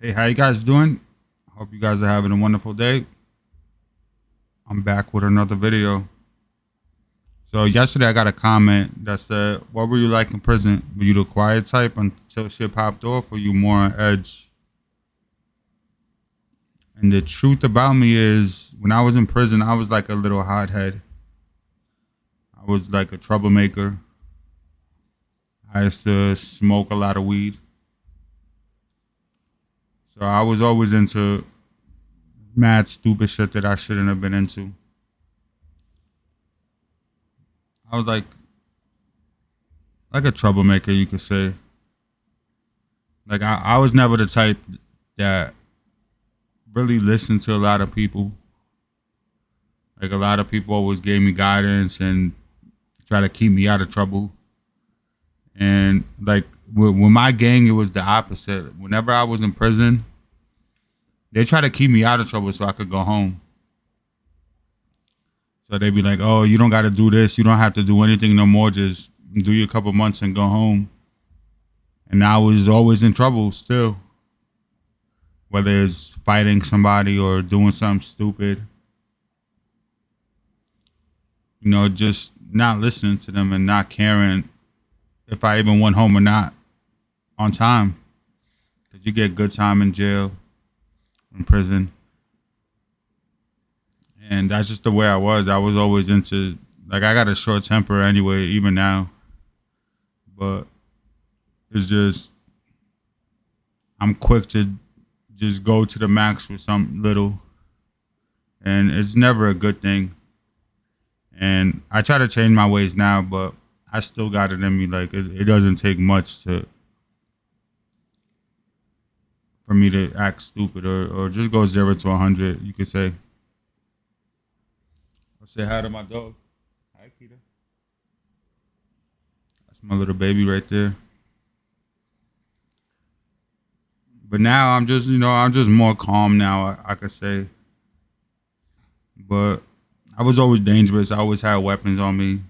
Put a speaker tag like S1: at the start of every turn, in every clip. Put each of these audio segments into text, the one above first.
S1: Hey, how you guys doing? Hope you guys are having a wonderful day. I'm back with another video. So yesterday I got a comment that said, "What were you like in prison? Were you the quiet type until shit popped off, or you more on edge?" And the truth about me is, when I was in prison, I was like a little hothead. I was like a troublemaker. I used to smoke a lot of weed, so I was always into mad stupid shit that I shouldn't have been into. I was like a troublemaker, you could say. Like I was never the type that really listened to a lot of people. Like a lot of people always gave me guidance and try to keep me out of trouble. And like with my gang, it was the opposite. Whenever I was in prison, they try to keep me out of trouble so I could go home. So they'd be like, "Oh, you don't got to do this. You don't have to do anything no more. Just do your couple months and go home." And I was always in trouble still, whether it's fighting somebody or doing something stupid. Just not listening to them and not caring if I even went home or not on time. Because you get good time in jail, in prison. And that's just the way I was. I was always into, like, I got a short temper anyway, even now. But it's just, I'm quick to just go to the max for something little. And it's never a good thing. And I try to change my ways now, but I still got it in me. Like, it doesn't take much for me to act stupid or just go 0 to 100, you could say. I'll say hi to my dog. Hi, Kita. That's my little baby right there. But now I'm just more calm now, I could say. But I was always dangerous. I always had weapons on me.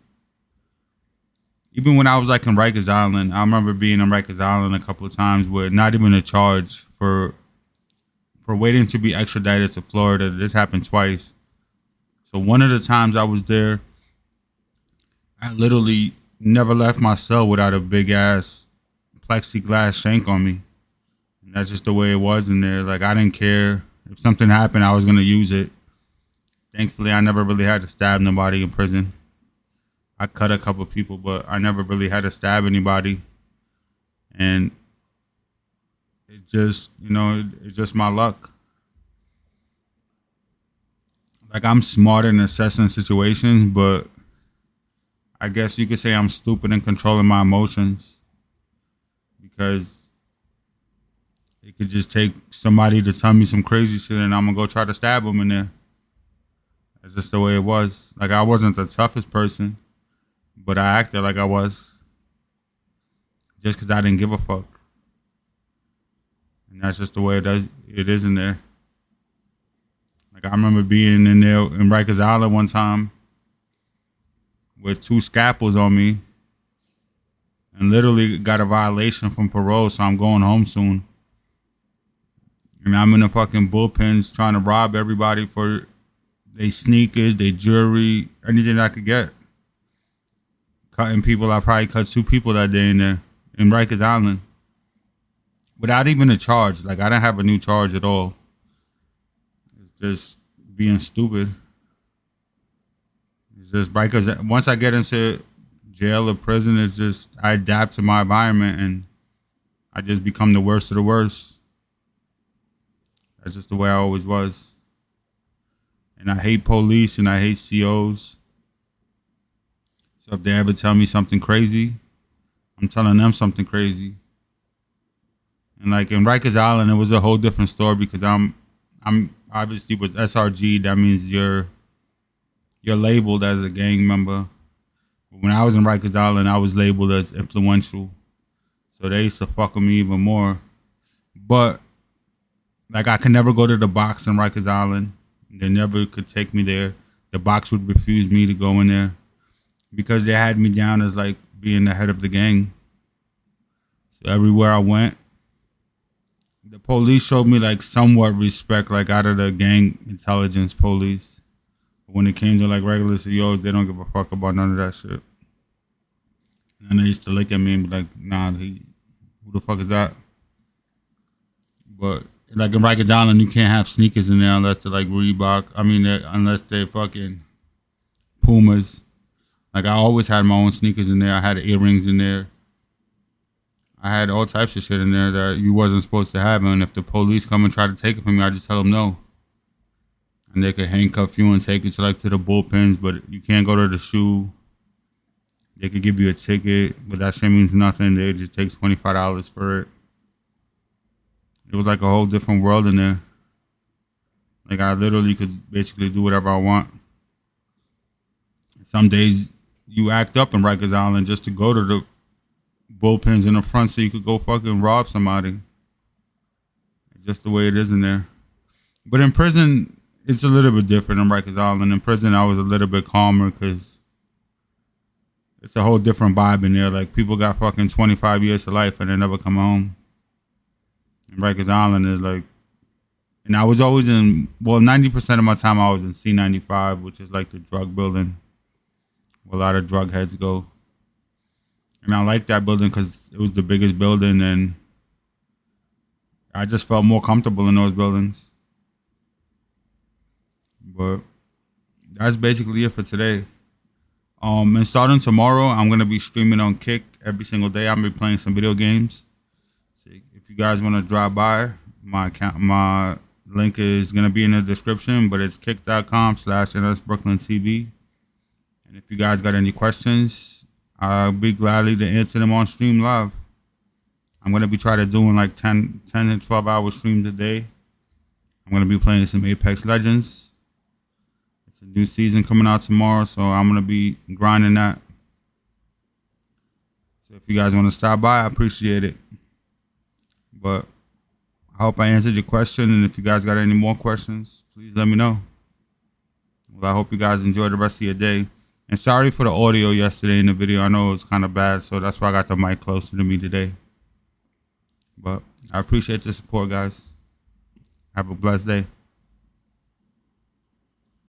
S1: Even when I was like in Rikers Island, I remember being in Rikers Island a couple of times with not even a charge for waiting to be extradited to Florida. This happened twice. So one of the times I was there, I literally never left my cell without a big ass plexiglass shank on me. And that's just the way it was in there. Like I didn't care if something happened, I was gonna use it. Thankfully, I never really had to stab nobody in prison. I cut a couple people, but I never really had to stab anybody. And it's just my luck. Like I'm smart in assessing situations, but I guess you could say I'm stupid in controlling my emotions because it could just take somebody to tell me some crazy shit and I'm gonna go try to stab them in there. That's just the way it was. Like I wasn't the toughest person, but I acted like I was just because I didn't give a fuck. And that's just the way it is in there. Like I remember being in there in Rikers Island one time with two scalpels on me and literally got a violation from parole, so I'm going home soon. And I'm in the fucking bullpens trying to rob everybody for they sneakers, they jewelry, anything I could get. Cutting people, I probably cut two people that day in there in Rikers Island without even a charge. Like I didn't have a new charge at all. It's just being stupid. It's just Rikers. Once I get into jail or prison, it's just I adapt to my environment and I just become the worst of the worst. That's just the way I always was. And I hate police and I hate COs. So if they ever tell me something crazy, I'm telling them something crazy. And like in Rikers Island, it was a whole different story because I'm obviously with SRG. That means you're labeled as a gang member. But when I was in Rikers Island, I was labeled as influential. So they used to fuck with me even more. But like I could never go to the box in Rikers Island. They never could take me there. The box would refuse me to go in there because they had me down as like being the head of the gang. So everywhere I went, The police showed me like somewhat respect, like out of the gang intelligence police. But when it came to like regular CEOs, they don't give a fuck about none of that shit. And they used to look at me and be like, "Nah, who the fuck is that?" But like in Rikers Island, you can't have sneakers in there unless they're like Reebok. I mean, unless they're fucking Pumas. Like I always had my own sneakers in there. I had earrings in there. I had all types of shit in there that you wasn't supposed to have. And if the police come and try to take it from me, I just tell them no. And they could handcuff you and take it to like to the bullpens, but you can't go to the shoe. They could give you a ticket, but that shit means nothing. They just take $25 for it. It was like a whole different world in there. Like I literally could basically do whatever I want. Some days you act up in Rikers Island just to go to the bullpens in the front so you could go fucking rob somebody. It's just the way it is in there. But in prison, it's a little bit different in Rikers Island. In prison, I was a little bit calmer because it's a whole different vibe in there. Like people got fucking 25 years to life and they never come home. And Rikers Island is like, and I was always 90% of my time I was in C95, which is like the drug building where a lot of drug heads go. And I liked that building because it was the biggest building and I just felt more comfortable in those buildings. But that's basically it for today. And starting tomorrow, I'm going to be streaming on Kick every single day. I'm going to be playing some video games. So if you guys want to drop by, my link is going to be in the description, but it's kick.com/NSBrooklynTV. And if you guys got any questions, I'll be gladly to answer them on stream live. I'm going to be trying to doing like 10 and 12 hour streams a day. I'm going to be playing some Apex Legends. It's a new season coming out tomorrow, so I'm going to be grinding that. So if you guys want to stop by, I appreciate it. But I hope I answered your question, and if you guys got any more questions, please let me know. Well, I hope you guys enjoy the rest of your day. And sorry for the audio yesterday in the video. I know it was kind of bad, so that's why I got the mic closer to me today. But I appreciate the support, guys. Have a blessed day.